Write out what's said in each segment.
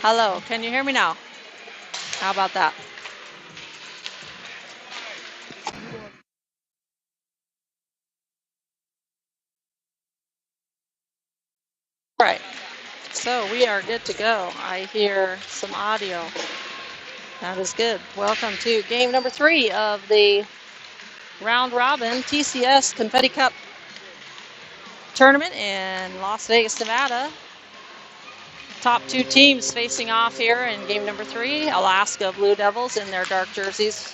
Hello, can you hear me now? How about that? All right, so we are good to go. I hear some audio. That is good. Welcome to game number 3 of the round robin TCS Confetti Cup tournament in Las Vegas, Nevada. Top 2 teams facing off here in game number 3. Alaska Blue Devils in their dark jerseys,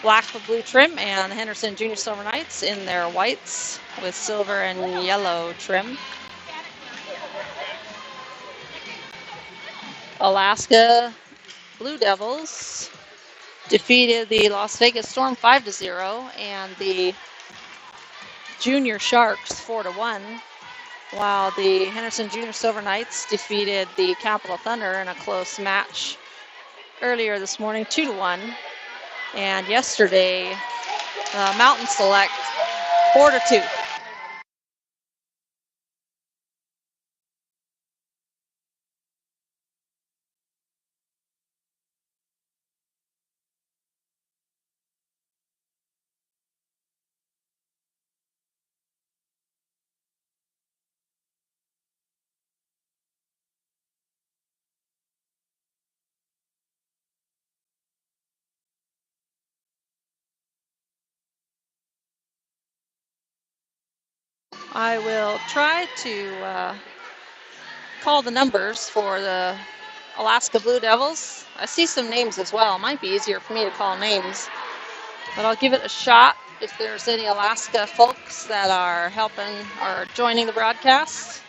black with blue trim, and the Henderson Junior Silver Knights in their whites with silver and yellow trim. Alaska Blue Devils defeated the Las Vegas Storm 5-0 and the Junior Sharks 4-1, while the Henderson Junior Silver Knights defeated the Capital Thunder in a close match earlier this morning 2-1, and yesterday Mountain Select 4-2. I will try to call the numbers for the Alaska Blue Devils. I see some names as well. It might be easier for me to call names, but I'll give it a shot if there's any Alaska folks that are helping or joining the broadcast.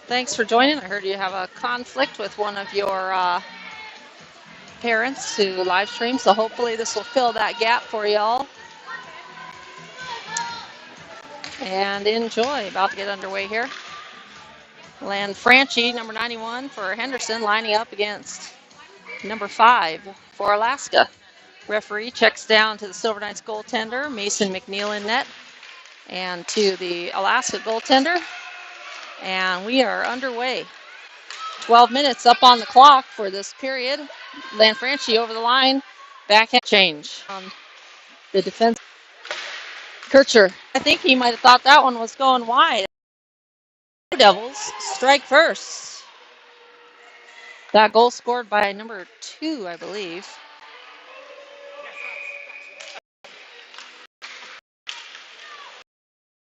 Thanks for joining. I heard you have a conflict with one of your parents who live stream, so hopefully this will fill that gap for y'all. And enjoy. About to get underway here. Lanfranchi, number 91 for Henderson, lining up against number 5 for Alaska. Referee checks down to the Silver Knights goaltender, Mason McNeil in net, and to the Alaska goaltender. And we are underway. 12 minutes up on the clock for this period. Lanfranchi over the line. Backhand change on the defense. Kircher, I think he might have thought that one was going wide. Devils strike first. That goal scored by number 2, I believe.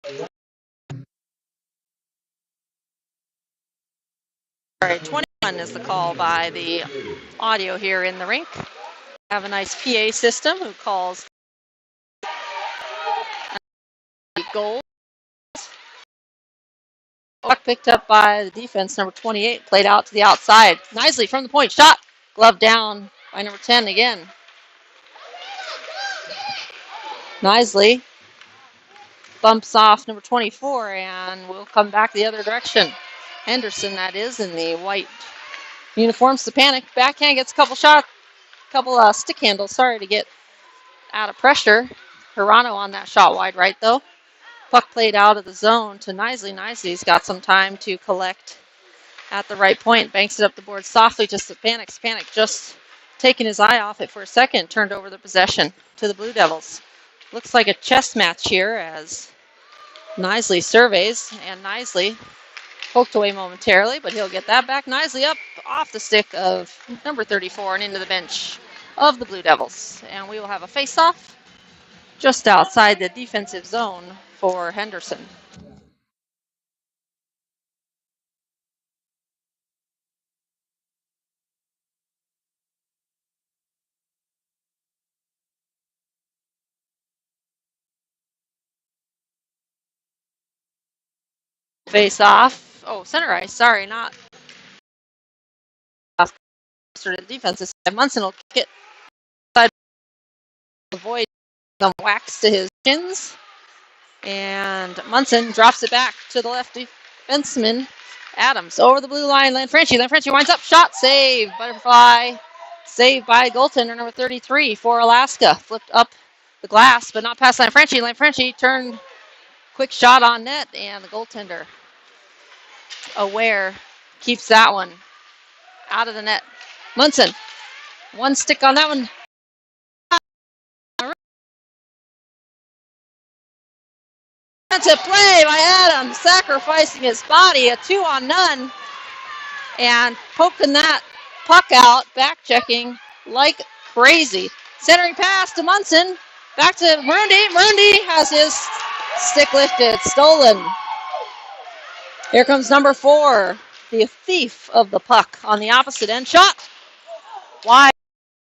All right, 21 is the call by the audio here in the rink. Have a nice PA system who calls goal. Puck picked up by the defense, number 28, played out to the outside. Nicely from the point, shot. Glove down by number 10 again. Nicely bumps off number 24, and we'll come back the other direction. Henderson, that is, in the white uniforms. The panic. Backhand gets a couple shots, couple stick handles. Sorry to get out of pressure. Hirano on that shot wide right, though. Puck played out of the zone to Nicely. Nicely's got some time to collect at the right point. Banks it up the board softly, just the panic. Panic just taking his eye off it for a second. Turned over the possession to the Blue Devils. Looks like a chess match here as Nicely surveys, and Nicely poked away momentarily, but he'll get that back. Nicely up off the stick of number 34 and into the bench of the Blue Devils. And we will have a face-off just outside the defensive zone for Henderson. Face-off. Oh, center ice. Sorry, not the defensive side. Munson will kick it side, avoid some wax to his shins. And Munson drops it back to the left defenseman, Adams. Over the blue line, Lanfranchi. Lanfranchi winds up, shot, save, butterfly. Saved by goaltender number 33 for Alaska. Flipped up the glass, but not past Lanfranchi. Lanfranchi turned, quick shot on net, and the goaltender, aware, keeps that one out of the net. Munson, one stick on that one. That's a play by Adam, sacrificing his body, a 2-on-none, and poking that puck out, back checking like crazy. Centering pass to Munson, back to Marundi. Marundi has his stick lifted, stolen. Here comes number 4, the thief of the puck on the opposite end. Shot wide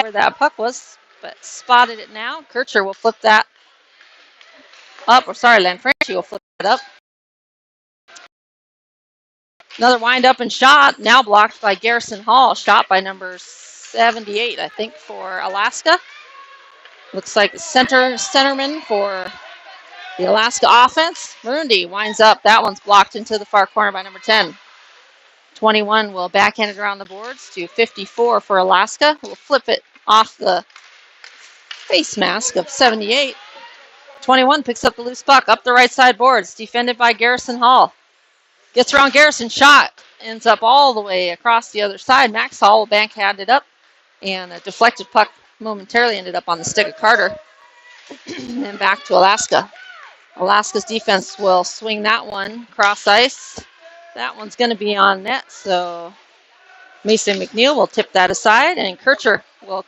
where that puck was, but spotted it now. Kircher will flip that up, or sorry, Lanfranchi will flip it up. Another wind up and shot, now blocked by Garrison Hall. Shot by number 78, I think, for Alaska. Looks like the centerman for the Alaska offense. Marundi winds up. That one's blocked into the far corner by number 10. 21 will backhand it around the boards to 54 for Alaska. We'll flip it off the face mask of 78. 21 picks up the loose puck up the right side boards, defended by Garrison Hall. Gets around Garrison, shot, ends up all the way across the other side. Max Hall will backhand it up, and a deflected puck momentarily ended up on the stick of Carter. And back to Alaska. Alaska's defense will swing that one cross ice. That one's going to be on net, so Mason McNeil will tip that aside, and Kircher will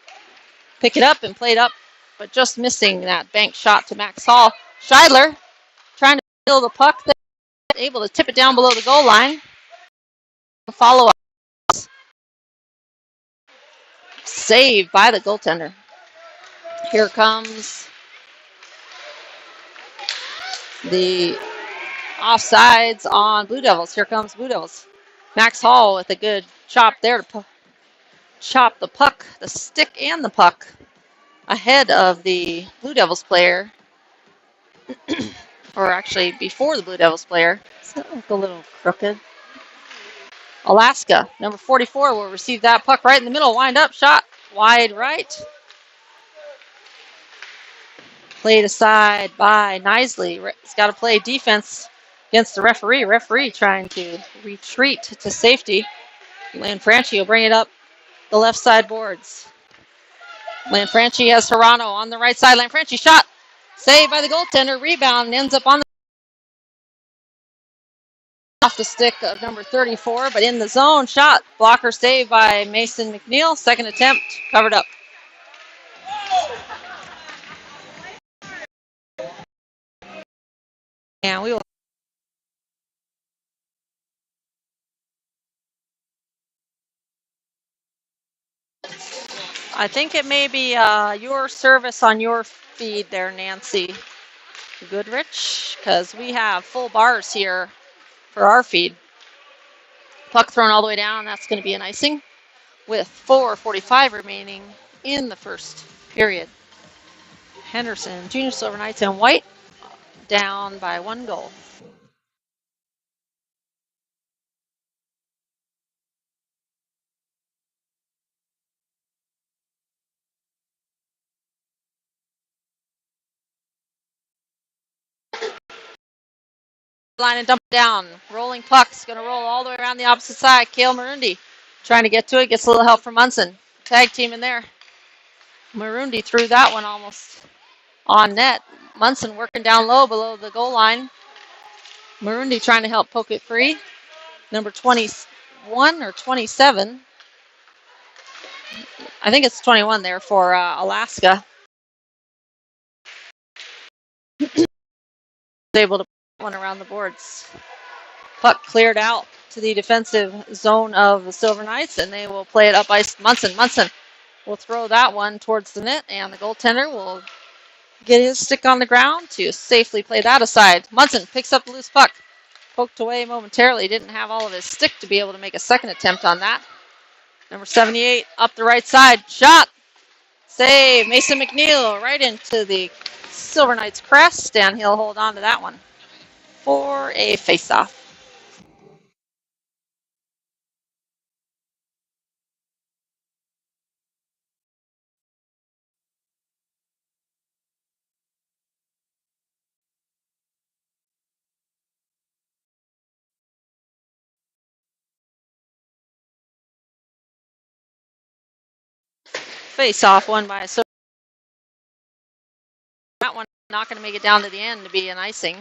pick it up and play it up, but just missing that bank shot to Max Hall. Scheidler trying to steal the puck there, able to tip it down below the goal line. Follow up. Saved by the goaltender. Here comes the offsides on Blue Devils. Here comes Blue Devils. Max Hall with a good chop there to chop the puck, the stick and the puck ahead of the Blue Devils player. Or actually before the Blue Devils player. Does that look a little crooked? Alaska, number 44, will receive that puck right in the middle. Wind up, shot wide right. Played aside by Knisley. He's got to play defense against the referee. Referee trying to retreat to safety. Lanfranchi will bring it up the left side boards. Lanfranchi has Hirano on the right side. Lanfranchi shot. Saved by the goaltender. Rebound and ends up on the off the stick of number 34, but in the zone. Shot. Blocker saved by Mason McNeil. Second attempt covered up. And we will. I think it may be your service on your feed there, Nancy Goodrich, because we have full bars here for our feed. Puck thrown all the way down. That's going to be an icing with 4:45 remaining in the first period. Henderson, Junior Silver Knights in white, down by 1 goal. Line and dump it down. Rolling puck's going to roll all the way around the opposite side. Cale Marundi trying to get to it. Gets a little help from Munson. Tag team in there. Marundi threw that one almost on net. Munson working down low below the goal line. Marundi trying to help poke it free. Number 21 or 27. I think it's 21 there for Alaska. Able to put one around the boards. Puck cleared out to the defensive zone of the Silver Knights, and they will play it up ice. Munson will throw that one towards the net, and the goaltender will get his stick on the ground to safely play that aside. Munson picks up the loose puck. Poked away momentarily. Didn't have all of his stick to be able to make a second attempt on that. Number 78 up the right side. Shot. Save. Mason McNeil right into the Silver Knights crest, and he'll hold on to that one for a face-off. Face-off won by so that one not going to make it down to the end to be an icing.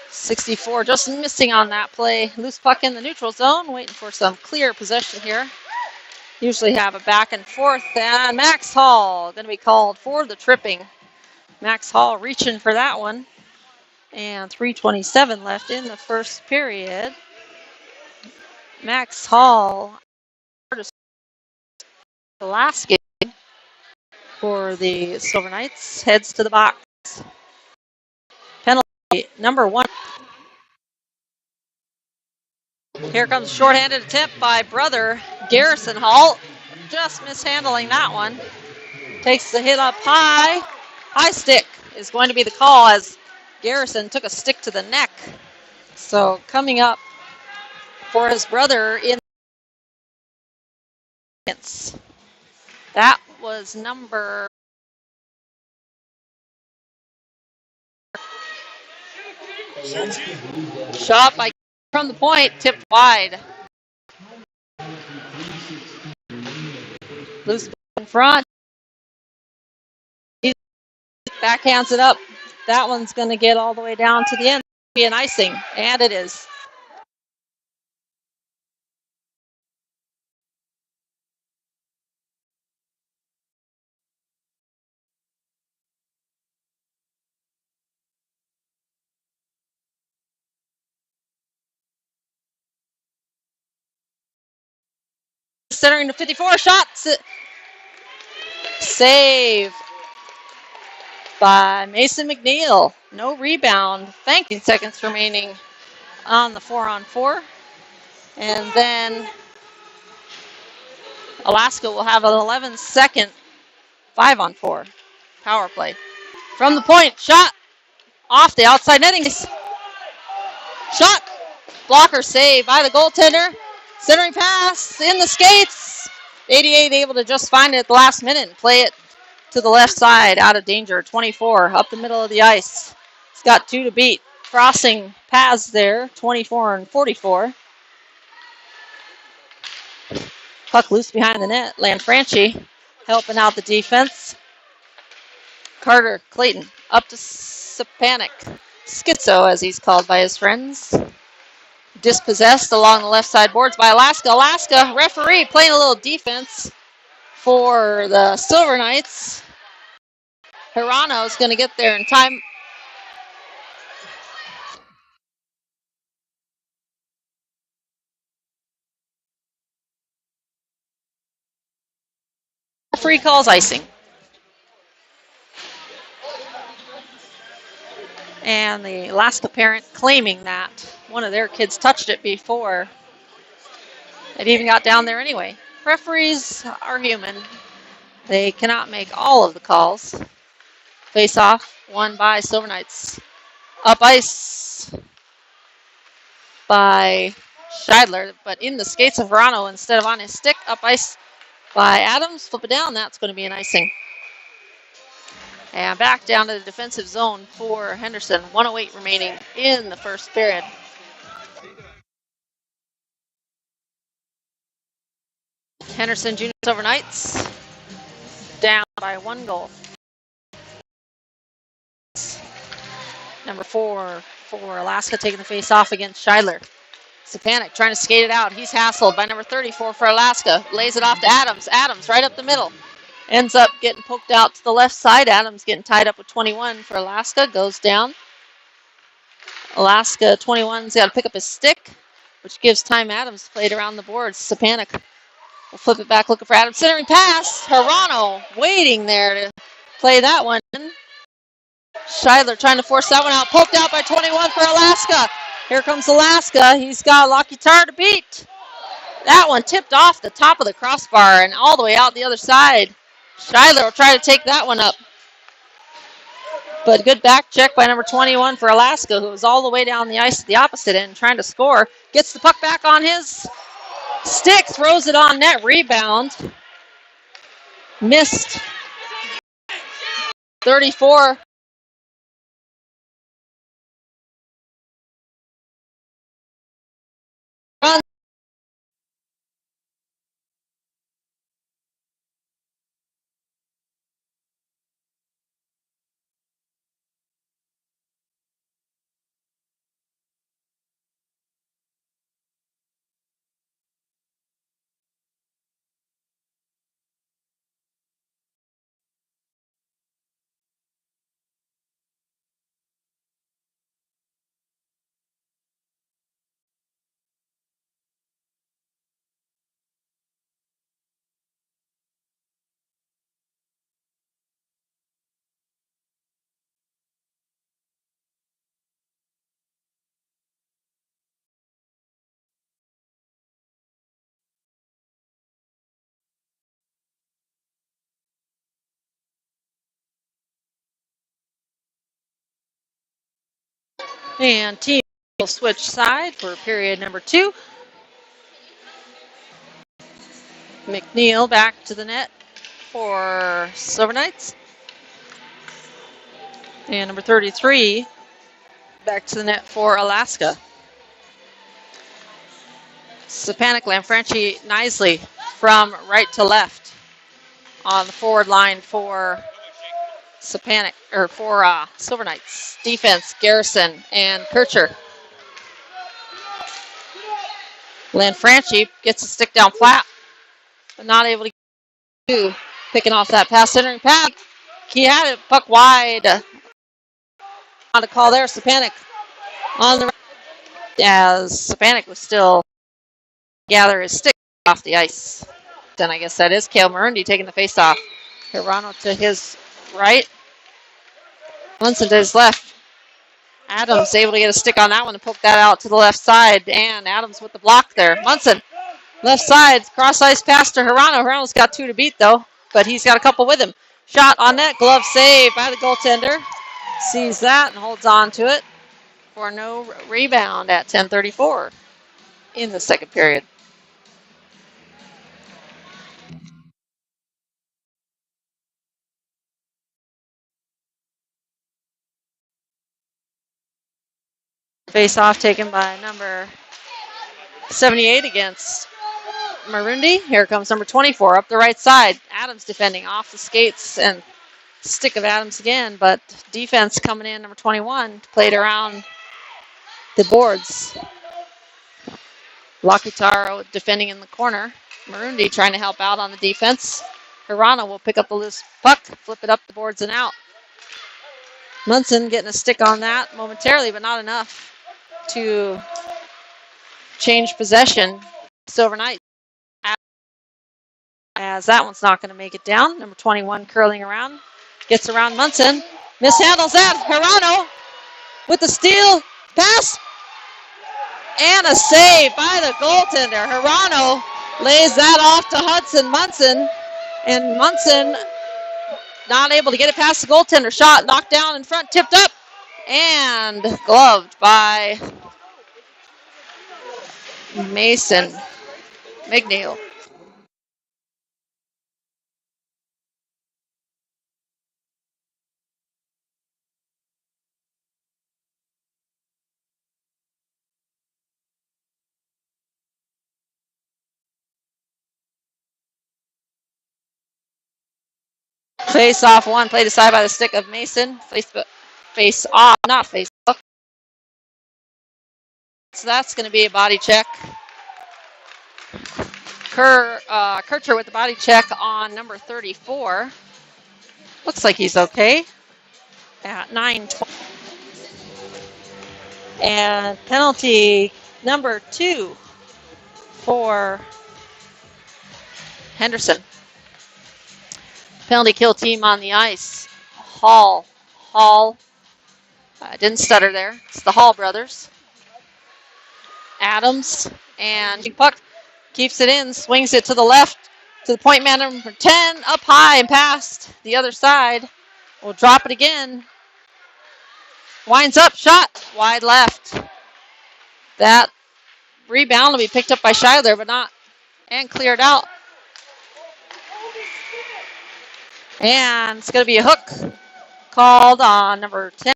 64 just missing on that play. Loose puck in the neutral zone, waiting for some clear possession here. Usually have a back and forth, and Max Hall going to be called for the tripping. Max Hall reaching for that one. And 3:27 left in the first period. Max Hall, the last game for the Silver Knights, heads to the box. Penalty number 1. Here comes a shorthanded attempt by brother Garrison Hall. Just mishandling that one. Takes the hit up high. High stick is going to be the call as Garrison took a stick to the neck. So coming up for his brother in that was number shot by from the point, tipped wide. Loose in front. He backhands it up. That one's going to get all the way down to the end. Be an icing, and it is. Centering to 54 shots. Save by Mason McNeil. No rebound. 19 seconds remaining on the 4-on-4. And then Alaska will have an 11-second 5-on-4 power play. From the point, shot off the outside netting. Shot. Blocker save by the goaltender. Centering pass in the skates. 88 able to just find it at the last minute and play it to the left side, out of danger. 24 up the middle of the ice. He's got 2 to beat. Crossing paths there, 24 and 44. Puck loose behind the net. Lanfranchi helping out the defense. Carter Clayton up to Sapanic. Schizo, as he's called by his friends. Dispossessed along the left side boards by Alaska. Alaska, referee, playing a little defense for the Silver Knights. Hirano's going to get there in time. Referee calls icing. And the Alaska parent claiming that one of their kids touched it before it even got down there anyway. Referees are human. They cannot make all of the calls. Face off, won by Silver Knights. Up ice by Scheidler, but in the skates of Verano instead of on his stick. Up ice by Adams. Flip it down. That's going to be an icing. And back down to the defensive zone for Henderson. 1:08 remaining in the first period. Henderson Junior Silver Knights down by 1 goal. Number 4 for Alaska taking the face off against Scheidler. Sapanic trying to skate it out. He's hassled by number 34 for Alaska. Lays it off to Adams. Adams right up the middle. Ends up getting poked out to the left side. Adams getting tied up with 21 for Alaska. Goes down. Alaska 21's got to pick up his stick, which gives time Adams to play it around the boards. Sapanic will flip it back looking for Adams. Centering pass. Hirano waiting there to play that one. Scheidler trying to force that one out. Poked out by 21 for Alaska. Here comes Alaska. He's got Lockietar to beat. That one tipped off the top of the crossbar and all the way out the other side. Scheidler will try to take that one up. But good back check by number 21 for Alaska, who was all the way down the ice at the opposite end trying to score. Gets the puck back on his stick, throws it on net, rebound. Missed. 34. Run. And team will switch side for period number 2. McNeil back to the net for Silver Knights. And number 33 back to the net for Alaska. Sapanic, Lanfranchi, Nisley from right to left on the forward line for Sapanic, or for Silver Knights. Defense, Garrison and Kircher. Lanfranchi gets a stick down flat, but not able to get picking off that pass, centering pad. He had it, puck wide. On the call there, Sapanic on the right, as Sapanic was still gather his stick off the ice. Then I guess that is Cale Marundi taking the face off. Hirano to his right. Munson to his left. Adams able to get a stick on that one and poke that out to the left side. And Adams with the block there. Munson, left side, cross ice pass to Hirano. Hirano's got 2 to beat though, but he's got a couple with him. Shot on net, glove save by the goaltender. Sees that and holds on to it for no rebound at 10:34 in the second period. Face off taken by number 78 against Marundi. Here comes number 24 up the right side. Adams defending off the skates and stick of Adams again, but defense coming in, number 21, played around the boards. Lakutaro defending in the corner. Marundi trying to help out on the defense. Hirano will pick up the loose puck, flip it up the boards and out. Munson getting a stick on that momentarily, but not enough to change possession. Silver Knights, as that one's not going to make it down. Number 21 curling around, gets around Munson, mishandles that. Hirano with the steal, pass, and a save by the goaltender. Hirano lays that off to Hudson Munson, and Munson not able to get it past the goaltender. Shot knocked down in front, tipped up, and gloved by Mason McNeil. Face off one, played aside by the stick of Mason. Face off, not face off. So that's going to be a body check. Kircher with the body check on number 34. Looks like he's okay at 9:20. And penalty number 2 for Henderson. Penalty kill team on the ice. Hall. Didn't stutter there. It's the Hall brothers. Adams and puck keeps it in, swings it to the left to the point man number 10, up high and past the other side. We'll drop it again. Winds up, shot, wide left. That rebound will be picked up by Scheidler, but not, and cleared out. And it's going to be a hook called on number 10.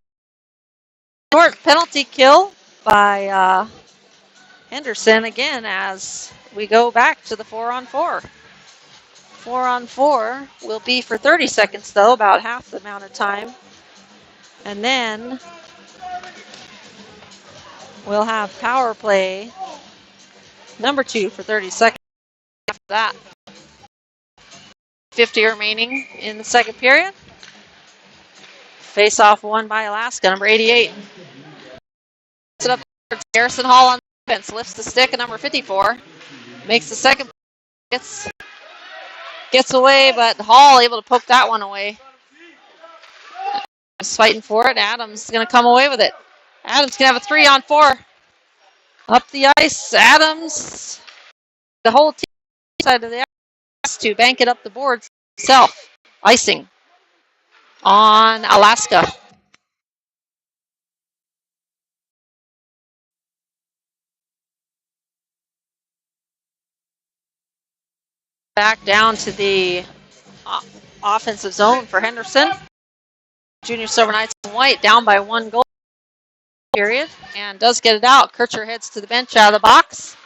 Short penalty kill by Henderson again as we go back to the 4-on-4. 4-on-4 will be for 30 seconds though, about half the amount of time. And then we'll have power play number 2 for 30 seconds after that. 50 remaining in the second period. Face off won by Alaska, number 88. Puts it up for Garrison Hall on defense, lifts the stick, and number 54 makes the second. Gets away, but Hall able to poke that one away. Is fighting for it. Adams is going to come away with it. Adams can have a 3-on-4. Up the ice, Adams. The whole team side of the ice to bank it up the boards himself. Icing on Alaska. Back down to the offensive zone for Henderson. Junior Silver Knights in white down by 1 goal. Period. And does get it out. Kircher heads to the bench out of the box.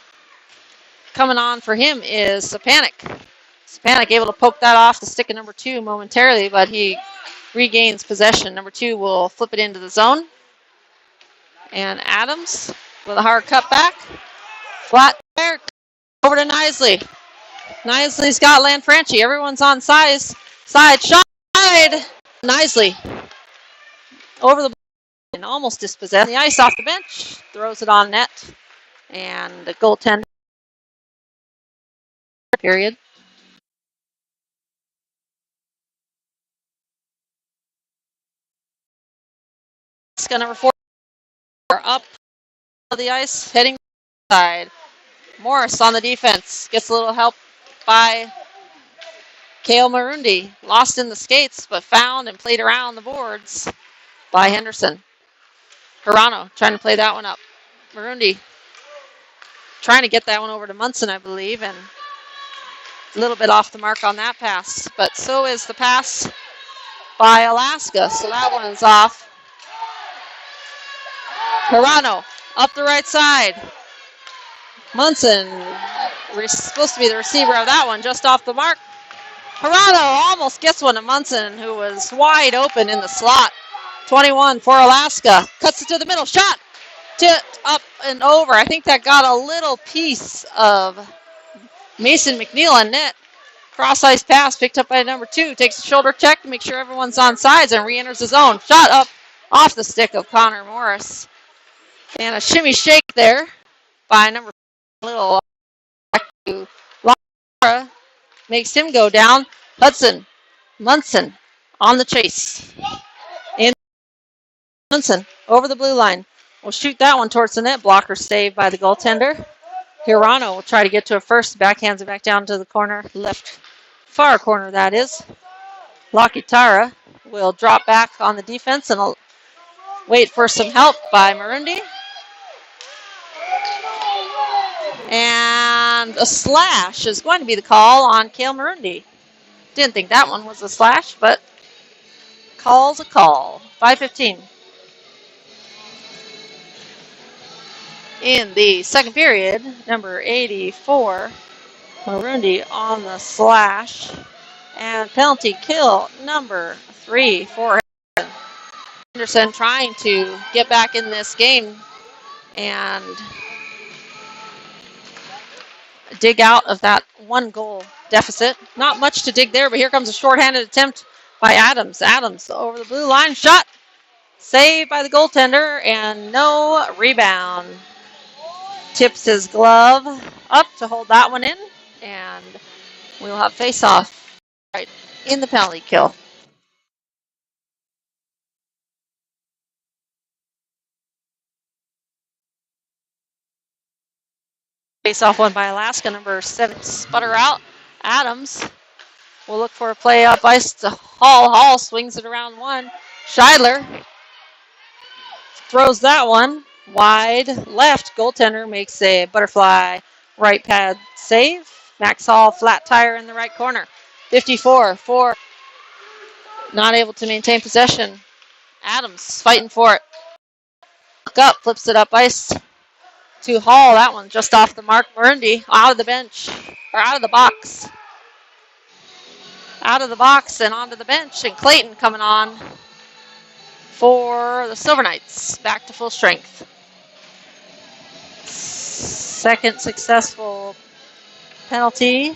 Coming on for him is Stepanek. Stepanek able to poke that off the stick of number 2 momentarily, but he regains possession. Number 2 will flip it into the zone. And Adams with a hard cutback. Flat there. Over to Knisley. Knisley's got Lanfranchi. Everyone's on side shot. Knisley over the and almost dispossessed. The ice off the bench. Throws it on net. And the goaltender. Period. Number 4 up the ice, heading side. Morris on the defense. Gets a little help by Kale Marundi. Lost in the skates, but found and played around the boards by Henderson. Hirano trying to play that one up. Marundi trying to get that one over to Munson, I believe, and a little bit off the mark on that pass. But so is the pass by Alaska, so that one's off. Hirano up the right side. Munson supposed to be the receiver of that one, just off the mark. Hirano almost gets one to Munson, who was wide open in the slot. 21 for Alaska. Cuts it to the middle. Shot. Tipped up and over. I think that got a little piece of Mason McNeil on net. Cross-ice pass picked up by number 2. Takes a shoulder check to make sure everyone's on sides and re-enters the zone. Shot up off the stick of Connor Morris. And a shimmy shake there by number 4. Little to Laura makes him go down. Munson on the chase. In Munson over the blue line. Will shoot that one towards the net. Blocker saved by the goaltender. Hirano will try to get to it first. Backhands it back down to the corner. Left far corner, that is. Lakitara will drop back on the defense and wait for some help by Marundi. And a slash is going to be the call on Kale Marundi. Didn't think that one was a slash, but call's a call. 5:15. In the second period, number 84, Marundi on the slash. And penalty kill number 3 for Henderson, trying to get back in this game and dig out of that 1-goal deficit. Not much to dig there, but here comes a shorthanded attempt by Adams. Adams over the blue line. Shot. Saved by the goaltender and no rebound. Tips his glove up to hold that one in. And we'll have face-off right in the penalty kill. Face-off one by Alaska, number 7, sputter out. Adams will look for a play up ice to Hall. Hall swings it around 1. Scheidler throws that one wide left. Goaltender makes a butterfly right pad save. Max Hall flat tire in the right corner. 54 for not able to maintain possession. Adams fighting for it. Look up, flips it up ice to Hall. That one just off the mark. Marundi out of the bench, or out of the box. Out of the box and onto the bench. And Clayton coming on for the Silver Knights. Back to full strength. Second successful penalty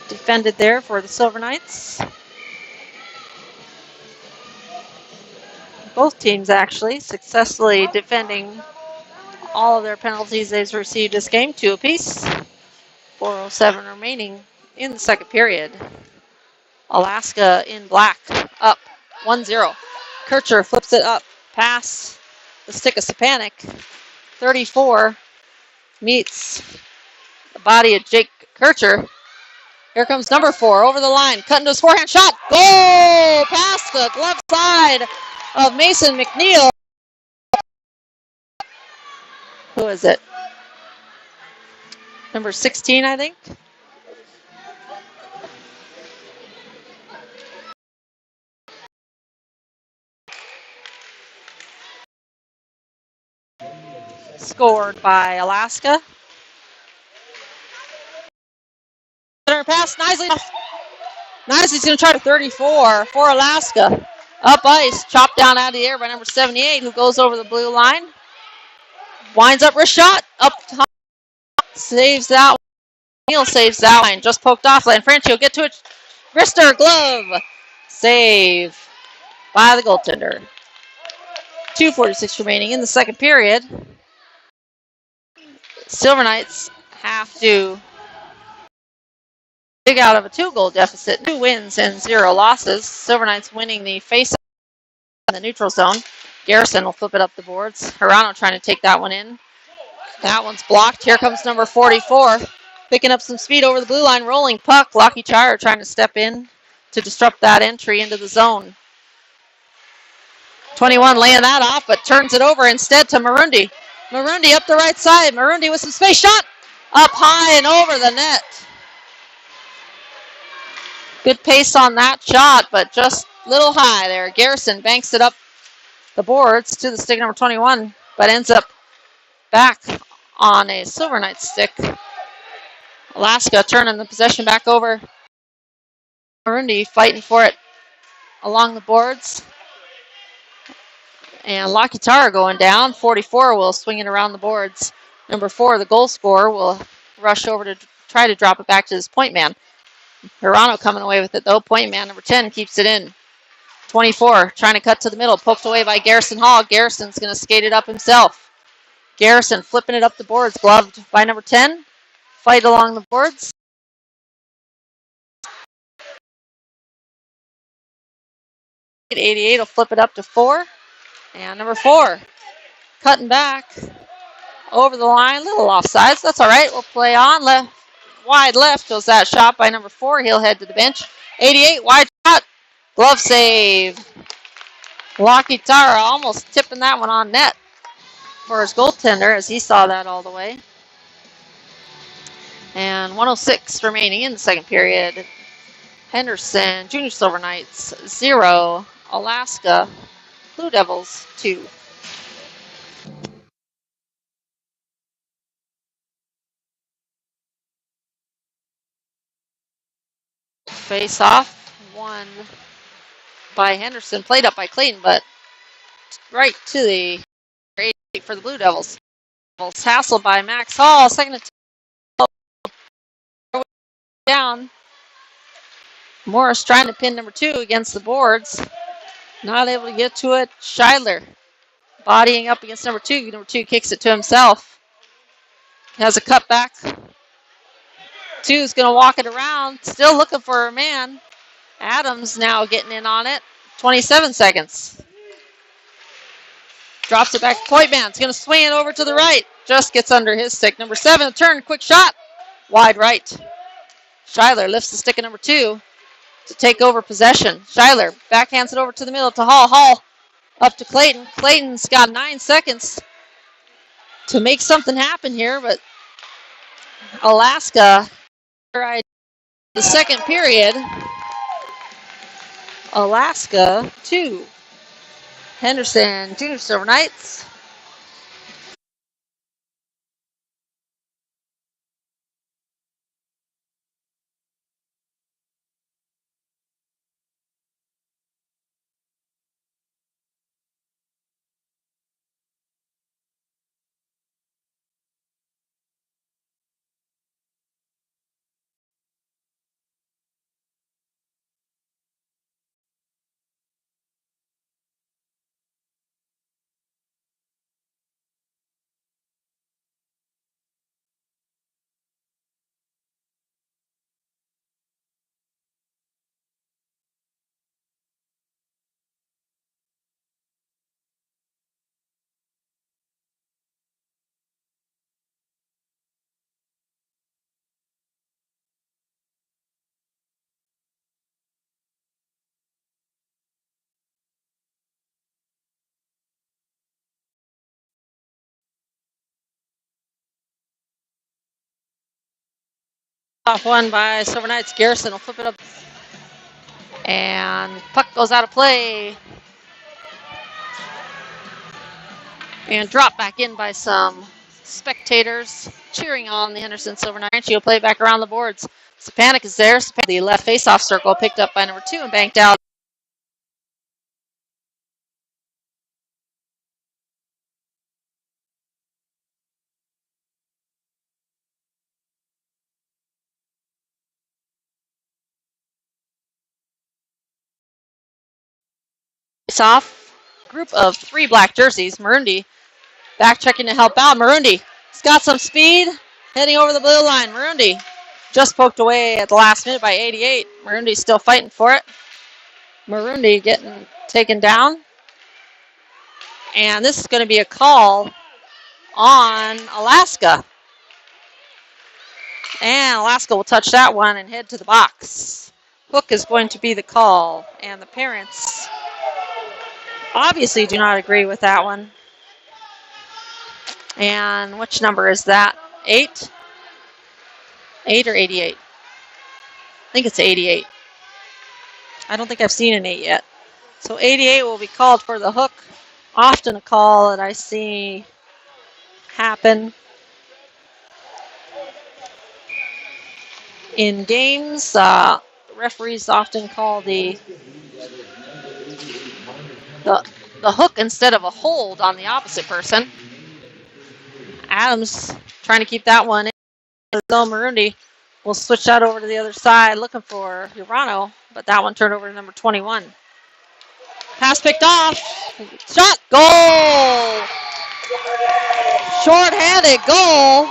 defended there for the Silver Knights. Both teams actually successfully defending all of their penalties they've received this game, 2 apiece. 4:07 remaining in the second period. Alaska in black, up 1-0. Kircher flips it up, pass the stick of Stepanek. 34 meets the body of Jake Kircher. Here comes number 4 over the line, cut into his forehand shot. Goal! Past the left side of Mason McNeil. Who is it? Number 16, I think. scored by Alaska. Center pass, Knisley. Knisley's going to try to 34 for Alaska. Up ice, chopped down out of the air by number 78, who goes over the blue line. Winds up wrist shot, up top, saves that one. Neal saves that line, just poked off. Lanfranchi will get to it. Wrister glove, save by the goaltender. 2:46 remaining in the second period. Silver Knights have to dig out of a 2-goal deficit. 2 wins and 0 losses. Silver Knights winning the face in the neutral zone. Garrison will flip it up the boards. Hirano trying to take that one in. That one's blocked. Here comes number 44. Picking up some speed over the blue line. Rolling puck. Lockie Chire trying to step in to disrupt that entry into the zone. 21 laying that off, but turns it over instead to Marundi. Marundi up the right side. Marundi with some space. Shot up high and over the net. Good pace on that shot, but just a little high there. Garrison banks it up the boards to the stick number 21, but ends up back on a Silver Knight stick. Alaska turning the possession back over. Marundi fighting for it along the boards. And Lakitara going down. 44 will swing it around the boards. Number 4, the goal scorer, will rush over to try to drop it back to his point man. Hirano coming away with it though. Point man number 10 keeps it in. 24 trying to cut to the middle. Poked away by Garrison Hall. Garrison's going to skate it up himself. Garrison flipping it up the boards. Gloved by number 10. Fight along the boards. .88 will flip it up to 4. And number 4 cutting back over the line. Little offsides. That's all right. We'll play on. Wide left goes that shot by number 4. He'll head to the bench. 88 wide shot. Glove save. Lakitara almost tipping that one on net for his goaltender as he saw that all the way. And 1:06 remaining in the second period. Henderson, Junior Silver Knights 0. Alaska Blue Devils 2. Face off, won by Henderson, played up by Clayton, but right to the 8 for the Blue Devils. Hassled by Max Hall, second down. Morris trying to pin number 2 against the boards. Not able to get to it. Scheidler bodying up against number 2. Number 2 kicks it to himself. Has a cutback. 2 is going to walk it around. Still looking for a man. Adams now getting in on it. 27 seconds. Drops it back to point man. It's going to swing it over to the right. Just gets under his stick. Number 7, a turn, quick shot. Wide right. Scheidler lifts the stick of number 2 to take over possession. Scheidler backhands it over to the middle to Hall. Hall up to Clayton. Clayton's got 9 seconds to make something happen here, but Alaska, the second period, Alaska 2. Henderson, Junior Silver Knights. Off one by Silver Knights. Garrison will flip it up. And puck goes out of play. And dropped back in by some spectators cheering on the Henderson Silver Knights. She'll play back around the boards. Stepanek is there. The left face-off circle picked up by number 2 and banked out. Face-off. Group of 3 black jerseys. Marundi back checking to help out. Marundi has got some speed. Heading over the blue line. Marundi just poked away at the last minute by 88. Marundi's still fighting for it. Marundi getting taken down. And this is going to be a call on Alaska. And Alaska will touch that one and head to the box. Hook is going to be the call. And the parents obviously do not agree with that one. And which number is that? 8? 8 or 88? I think it's 88. I don't think I've seen an 8 yet. So 88 will be called for the hook. Often a call that I see happen in games. Referees often call the hook instead of a hold on the opposite person. Adams trying to keep that one in. Marundi will switch that over to the other side looking for Urano, but that one turned over to number 21. Pass picked off. Shot. Goal. Short-handed goal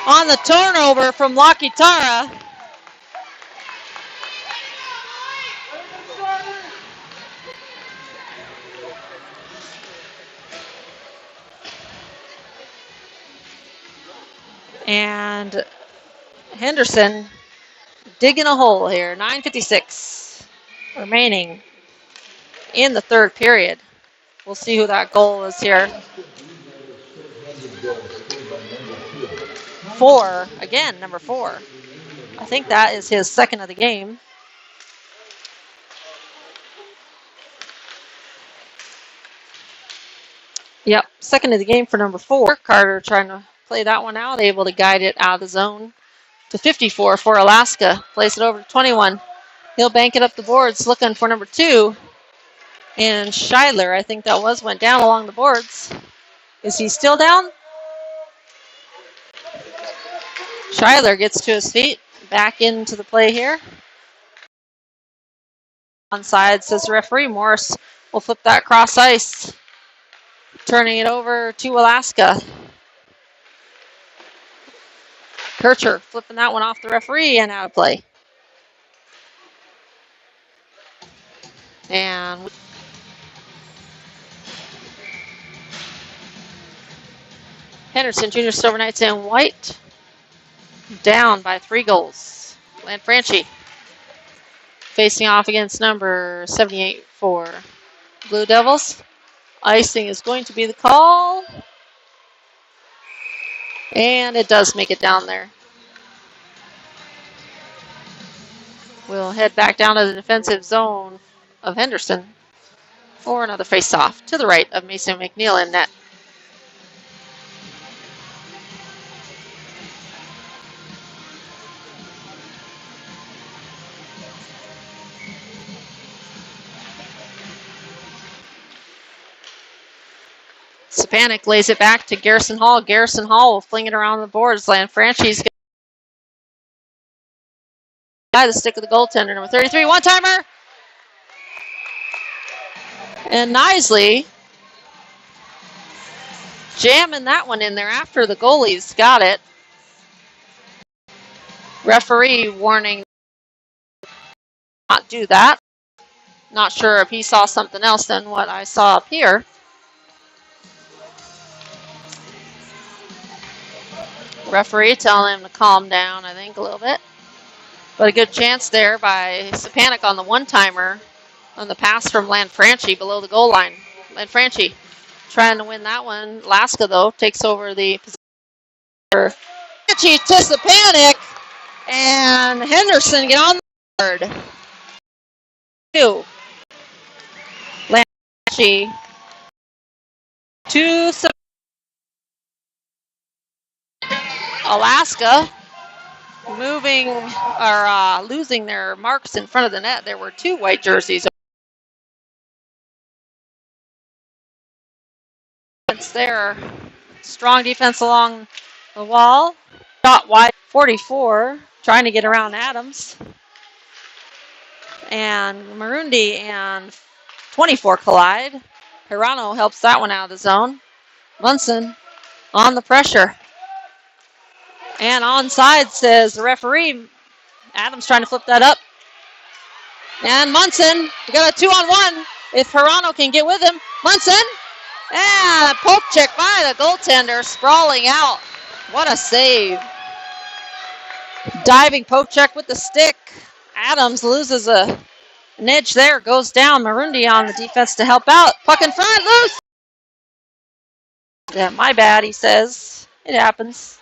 on the turnover from Lakitara. And Henderson digging a hole here. 9:56 remaining in the third period. We'll see who that goal is here. 4, again, number 4. I think that is his second of the game. Yep, second of the game for number 4. Carter trying to play that one out, able to guide it out of the zone to 54 for Alaska. Plays it over to 21. He'll bank it up the boards, looking for number 2. And Scheidler, I think that was, went down along the boards. Is he still down? Scheidler gets to his feet, back into the play here. Onside, says the referee. Morris will flip that cross ice, turning it over to Alaska. Kircher flipping that one off the referee and out of play. And Henderson Junior Silver Knights in white, down by 3 goals. Lanfranchi facing off against number 78 for Blue Devils. Icing is going to be the call. And it does make it down there. We'll head back down to the defensive zone of Henderson for another face-off to the right of Mason McNeil in net. Stepanek lays it back to Garrison Hall. Garrison Hall will fling it around the boards. Lanfranchi's by the stick of the goaltender, number 33, one-timer. And Nisley jamming that one in there after the goalie's got it. Referee warning not do that. Not sure if he saw something else than what I saw up here. Referee telling him to calm down, I think, a little bit. But a good chance there by Stepanek on the one-timer on the pass from Lanfranchi below the goal line. Lanfranchi trying to win that one. Alaska, though, takes over the position. Lanfranchi to Stepanek, and Henderson get on the board. 2. Lanfranchi to Alaska moving or losing their marks in front of the net. There were 2 white jerseys. There, strong defense along the wall. Shot wide, 44, trying to get around Adams. And Marundi and 24 collide. Hirano helps that one out of the zone. Munson on the pressure. And onside, says the referee. Adams trying to flip that up. And Munson, we got a 2-on-1. If Hirano can get with him. Munson, and a poke check by the goaltender, sprawling out. What a save. Diving poke check with the stick. Adams loses an edge there, goes down. Marundi on the defense to help out. Puck in front, loose. Yeah, my bad, he says. It happens.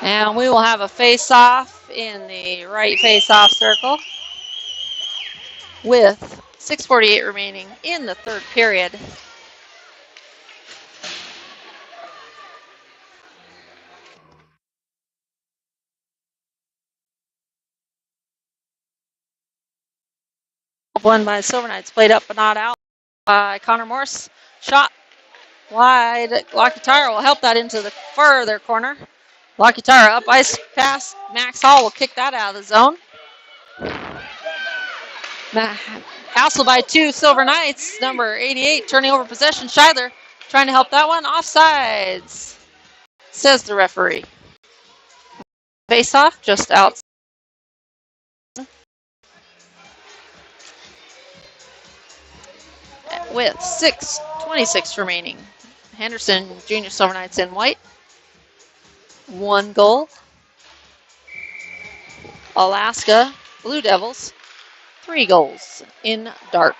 And we will have a face-off in the right face-off circle with 6:48 remaining in the third period. One by Silver Knights, played up but not out by Connor Morse. Shot wide. Lakitara will help that into the further corner. Lakitara up ice pass. Max Hall will kick that out of the zone. Hassled by 2 Silver Knights. Number 88 turning over possession. Scheidler trying to help that one. Offsides, says the referee. Face off just out. With 6:26 remaining. Henderson Junior Silver Knights in white. 1 goal. Alaska Blue Devils, 3 goals in dark.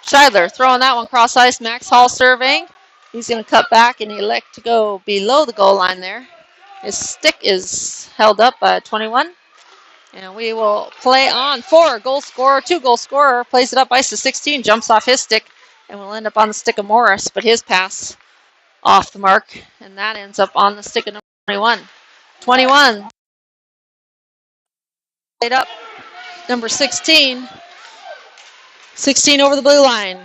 Scheidler throwing that one cross ice. Max Hall surveying. He's going to cut back and elect to go below the goal line there. His stick is held up by 21. And we will play on 4 goal scorer, 2 goal scorer. Plays it up ice to 16. Jumps off his stick. And will end up on the stick of Morris. But his pass off the mark. And that ends up on the stick of number 21. 21. Played up. Number 16. 16 over the blue line.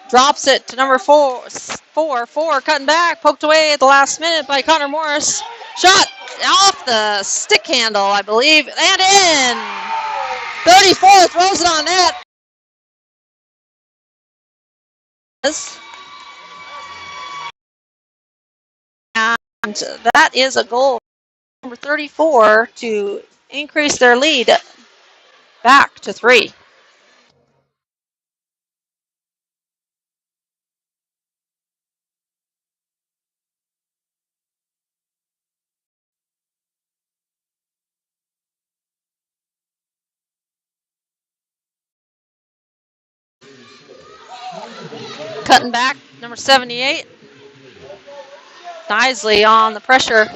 Drops it to number 4. 4 cutting back. Poked away at the last minute by Connor Morris. Shot off the stick handle, I believe. And in. 34 throws it on net. And that is a goal. Number 34 to increase their lead back to 3. Cutting back, number 78. Nisley on the pressure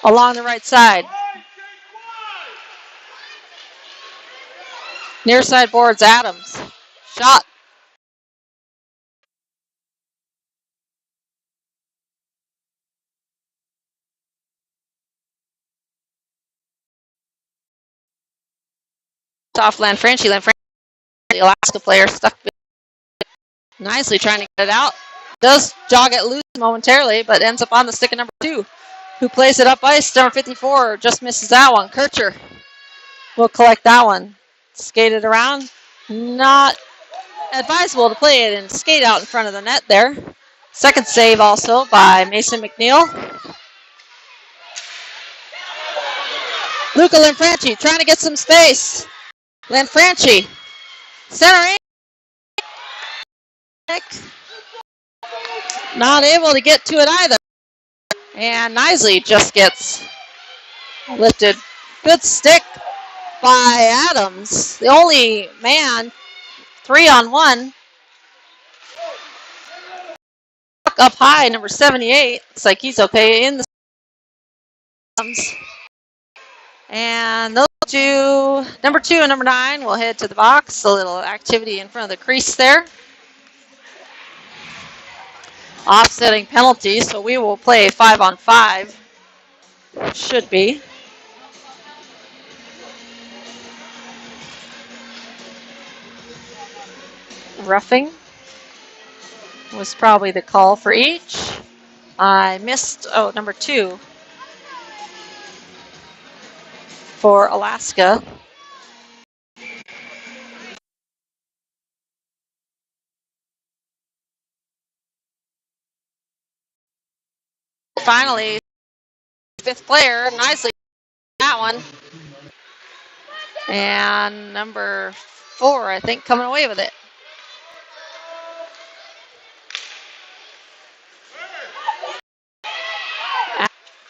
along the right side. Near side boards, Adams. Shot. Off Lanfranchi. The Alaska player stuck nicely trying to get it out. Does jog it loose momentarily, but ends up on the stick of number 2, who plays it up ice. Number 54 just misses that one. Kircher will collect that one. Skate it around. Not advisable to play it and skate out in front of the net there. Second save also by Mason McNeil. Luca Lanfranchi trying to get some space. Lanfranchi. Centering. Not able to get to it either. And Nisley just gets lifted. Good stick by Adams. The only man, 3-on-1. Up high, number 78. Looks like he's okay in the. And those Number 2 and number 9 will head to the box. A little activity in front of the crease there. Offsetting penalty, so we will play 5-on-5. Should be. Roughing was probably the call for each. I missed, number 2 for Alaska. Finally, 5th player, nicely that one. And number 4, I think, coming away with it.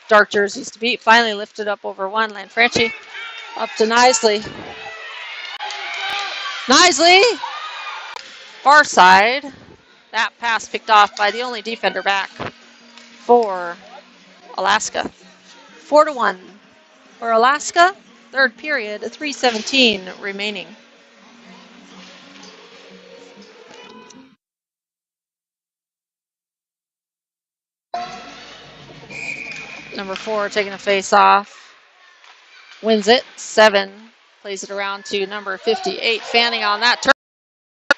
Dark jerseys to beat. Finally lifted up over 1. Lanfranchi up to Nisley. Nisley! Far side. That pass picked off by the only defender back for Alaska. 4-1 for Alaska. 3rd period, 3:17 remaining. Number 4 taking a face off. Wins it. 7. Plays it around to number 58. Fanning on that turn.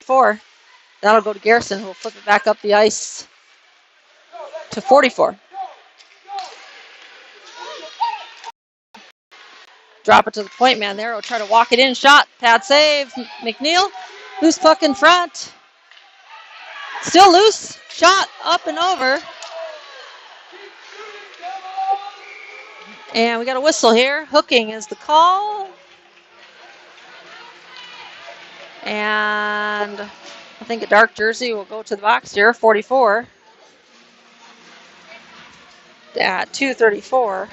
4. That'll go to Garrison, who will flip it back up the ice to 44. Drop it to the point man there. Will try to walk it in. Shot. Pad save. McNeil. Loose puck in front. Still loose. Shot up and over. And we got a whistle here. Hooking is the call. And I think a dark jersey will go to the box here. 44. At 2:34.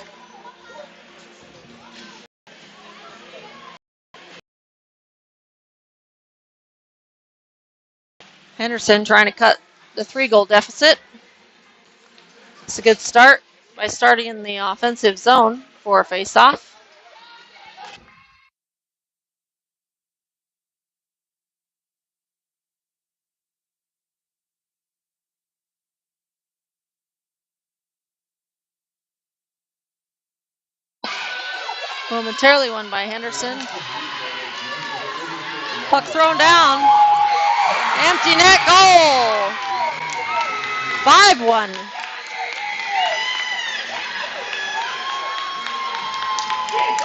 Henderson trying to cut the 3-goal deficit. It's a good start by starting in the offensive zone for a face-off. Momentarily won by Henderson. Puck thrown down. Empty net goal. 5-1.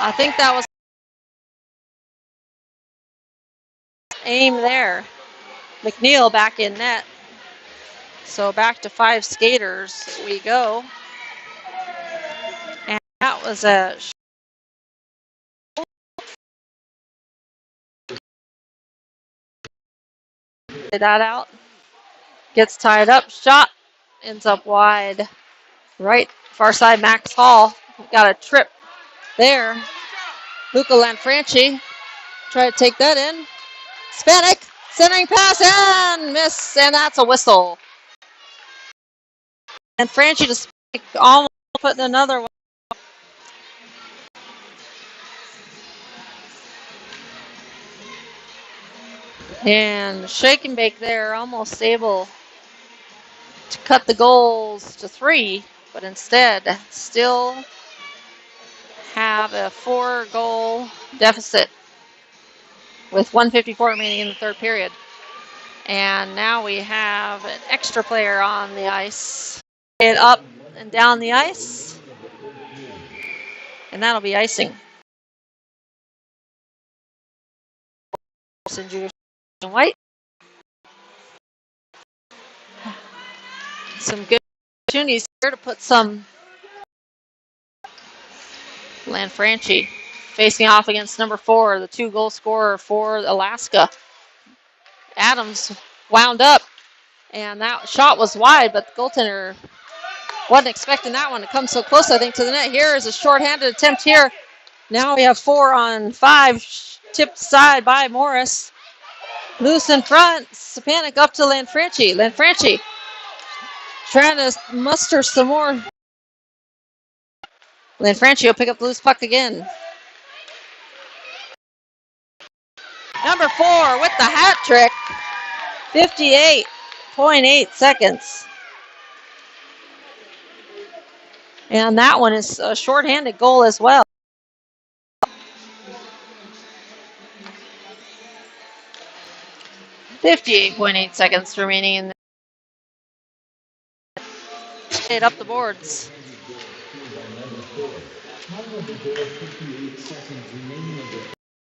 I think that was aim there. McNeil back in net. So back to 5 skaters we go. And that was a that out. Gets tied up. Shot ends up wide. Right far side, Max Hall. Got a trip there. Luca Lanfranchi try to take that in. Spanik centering pass and miss, and that's a whistle. Lanfranchi to Spanik, almost putting another one. And shake and bake there, almost able to cut the goals to 3, but instead still have a 4-goal deficit with 1:54 remaining in the 3rd period. And now we have an extra player on the ice. Get up and down the ice. And that'll be icing. White. Some good opportunities here to put some. Lanfranchi facing off against number 4, the 2-goal scorer for Alaska. Adams wound up, and that shot was wide, but the goaltender wasn't expecting that one to come so close, I think, to the net. Here is a shorthanded attempt here. Now we have 4-on-5, tipped aside by Morris. Loose in front, Stepanek up to Lanfranchi. Lanfranchi trying to muster some more. Lanfranchi will pick up the loose puck again. Number 4 with the hat trick. 58.8 seconds. And that one is a shorthanded goal as well. .8 seconds remaining in the up the boards.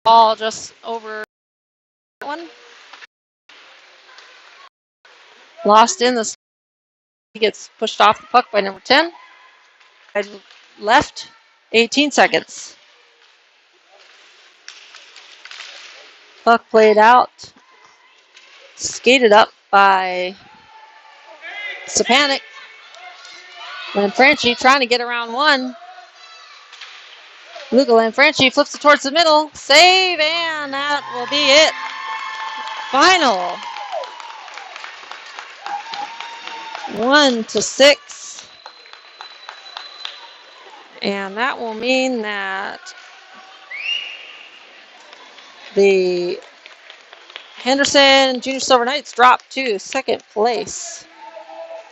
Ball just over that one. Lost in the. He gets pushed off the puck by number 10. Left, 18 seconds. Puck played out. Skated up by Stepanek. Lanfranchi trying to get around one. Luca Lanfranchi flips it towards the middle. Save, and that will be it. Final. 1-6. And that will mean that the Henderson Junior Silver Knights drop to second place.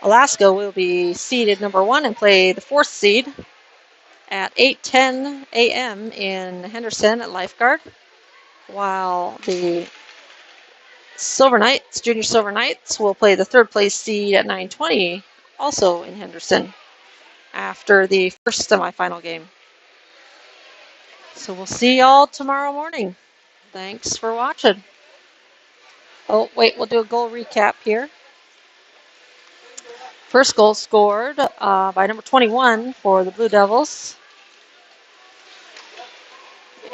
Alaska will be seeded number 1 and play the 4th seed at 8:10 a.m. in Henderson at Lifeguard, while the Silver Knights, Junior Silver Knights, will play the 3rd place seed at 9:20, also in Henderson, after the first semifinal game. So we'll see y'all tomorrow morning. Thanks for watching. Oh, wait, we'll do a goal recap here. First goal scored by number 21 for the Blue Devils.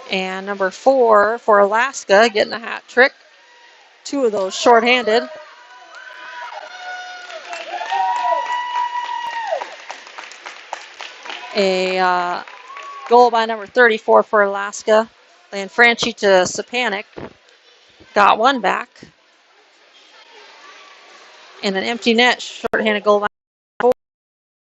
And number 4 for Alaska, getting a hat trick. 2 of those shorthanded. A goal by number 34 for Alaska. Lanfranchi to Stepanek. Got one back. And an empty net shorthanded goal by